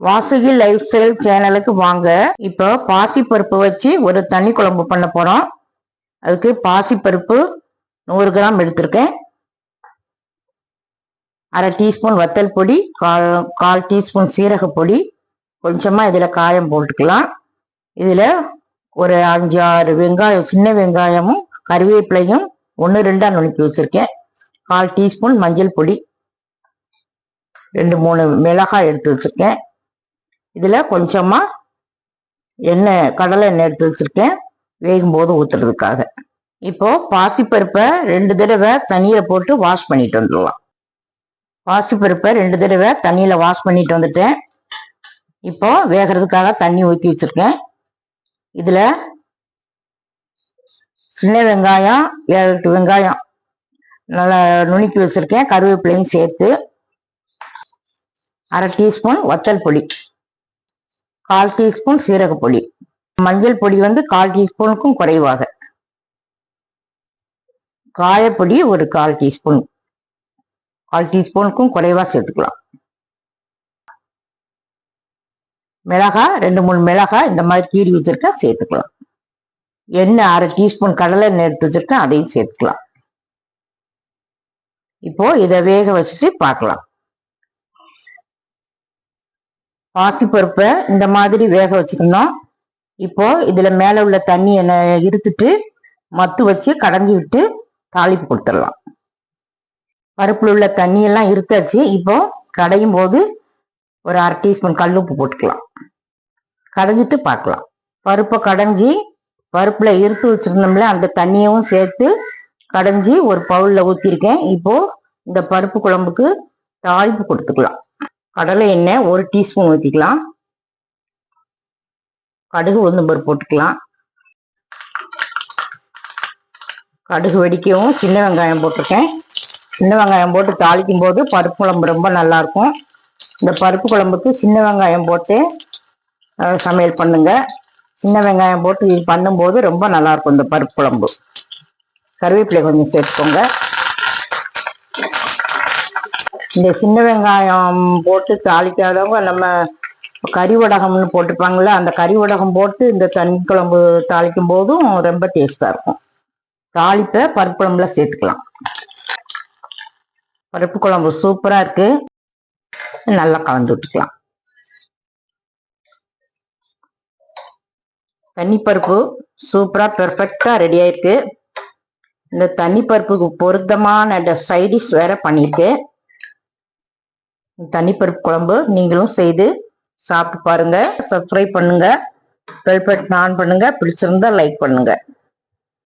Vasuki life style சேனலுக்கு வாங்க. இப்போ பாசிப்பருப்பு வச்சு ஒரு தண்ணி குழம்பு பண்ண போறோம். அதுக்கு பாசிப்பருப்பு 100 கிராம் எடுத்திருக்கேன். அரை டீஸ்பூன் வத்தல் பொடி, கால் டீஸ்பூன் சீரக பொடி, கொஞ்சமா இதுல காயம் போட்டுக்கலாம். இதுல ஒரு 5-6 வெங்காயம், சின்ன வெங்காயமும் கறிவேப்பிலையும் 1-2 நுணுக்கி வச்சிருக்கேன். 1/4 டீஸ்பூன் மஞ்சள் பொடி, 2-3 மிளகாய் எடுத்து வச்சிருக்கேன். இதுல கொஞ்சமா எண்ணெய், கடலை எண்ணெய் எடுத்து வச்சிருக்கேன், வேகும் போது ஊத்துறதுக்காக. இப்போ பாசிப்பருப்பை 2 தடவை தண்ணியில போட்டு வாஷ் பண்ணிட்டு வந்துடலாம். பாசிப்பருப்பை 2 தடவை தண்ணியில வாஷ் பண்ணிட்டு வந்துட்டேன். இப்போ வேகிறதுக்காக தண்ணி ஊற்றி வச்சிருக்கேன். இதுல சின்ன வெங்காயம் 7-8 வெங்காயம் நல்லா நுணுக்கி வச்சிருக்கேன், கருவேப்பிலையும் சேர்த்து, அரை டீஸ்பூன் வத்தல் பொடி, 1/4 டீஸ்பூன் சீரக பொடி, மஞ்சள் பொடி 1/4 டீஸ்பூனுக்கும் குறைவாக, காயப்பொடி ஒரு 1/4 டீஸ்பூன், 1/4 டீஸ்பூனுக்கும் குறைவா சேர்த்துக்கலாம். மிளகாய் 2-3 மிளகாய் இந்த மாதிரி கீறி வச்சிருக்கேன், சேர்த்துக்கலாம். எண்ணெய் அரை டீஸ்பூன் கடலை எண்ணெய் எடுத்து வச்சிருக்கேன், அதையும் சேர்த்துக்கலாம். இப்போ இதை வேக வச்சுட்டு பார்க்கலாம். பாசிப்பருப்பை இந்த மாதிரி வேக வச்சுக்கணும். இப்போ இதுல மேல உள்ள தண்ணி இருத்துட்டு மத்து வச்சு கடைஞ்சி விட்டு தாளிப்பு கொடுத்துடலாம். பருப்புல உள்ள தண்ணி எல்லாம் இருத்தாச்சு. இப்போ கடையும் போது ஒரு அரை டீஸ்பூன் கல்லுப்பு போட்டுக்கலாம். கடைஞ்சிட்டு பார்க்கலாம். பருப்பை கடைஞ்சி பருப்புல இருத்து வச்சிருந்தோம்ல அந்த தண்ணியவும் சேர்த்து கடைஞ்சி ஒரு பவுல்ல ஊற்றிருக்கேன். இப்போ இந்த பருப்பு குழம்புக்கு தாளிப்பு கொடுத்துக்கலாம். கடலை எண்ணெய் 1 டீஸ்பூன் ஊற்றிக்கலாம். கடுகு உளுந்தம்பருப்பு போட்டுக்கலாம். கடுகு வெடிக்கவும் சின்ன வெங்காயம் போட்டிருக்கேன். சின்ன வெங்காயம் போட்டு தாளிக்கும் போது பருப்பு குழம்பு ரொம்ப நல்லா இருக்கும். இந்த பருப்பு குழம்புக்கு சின்ன வெங்காயம் போட்டு சமையல் பண்ணுங்க. சின்ன வெங்காயம் போட்டு பண்ணும்போது ரொம்ப நல்லா இருக்கும் இந்த பருப்பு குழம்பு. கருவேப்பிலை கொஞ்சம் சேர்த்துக்கோங்க. இந்த சின்ன வெங்காயம் போட்டு தாளிக்காதவங்க நம்ம கறி வடகம்னு போட்டுப்பாங்களே, அந்த கறி வடகம் போட்டு இந்த தண்ணி குழம்பு தாளிக்கும் போதும் ரொம்ப டேஸ்டா இருக்கும். தாளிப்பை பருப்பு குழம்புல சேர்த்துக்கலாம். பருப்பு குழம்பு சூப்பரா இருக்கு. நல்லா கலந்து விட்டுக்கலாம். தண்ணி பருப்பு சூப்பரா பெர்ஃபெக்டா ரெடி ஆயிருக்கு. இந்த தண்ணி பருப்புக்கு பொருத்தமான சைடிஷ் வேற பண்ணியிருக்கேன். தண்ணி பருப்பு குழம்பு நீங்களும் செய்து சாப்பிட்டு பாருங்க. சப்ஸ்கிரைப் பண்ணுங்க, பெல் பட்டன் ஆன் பண்ணுங்க, பிடிச்சிருந்தா லைக் பண்ணுங்க.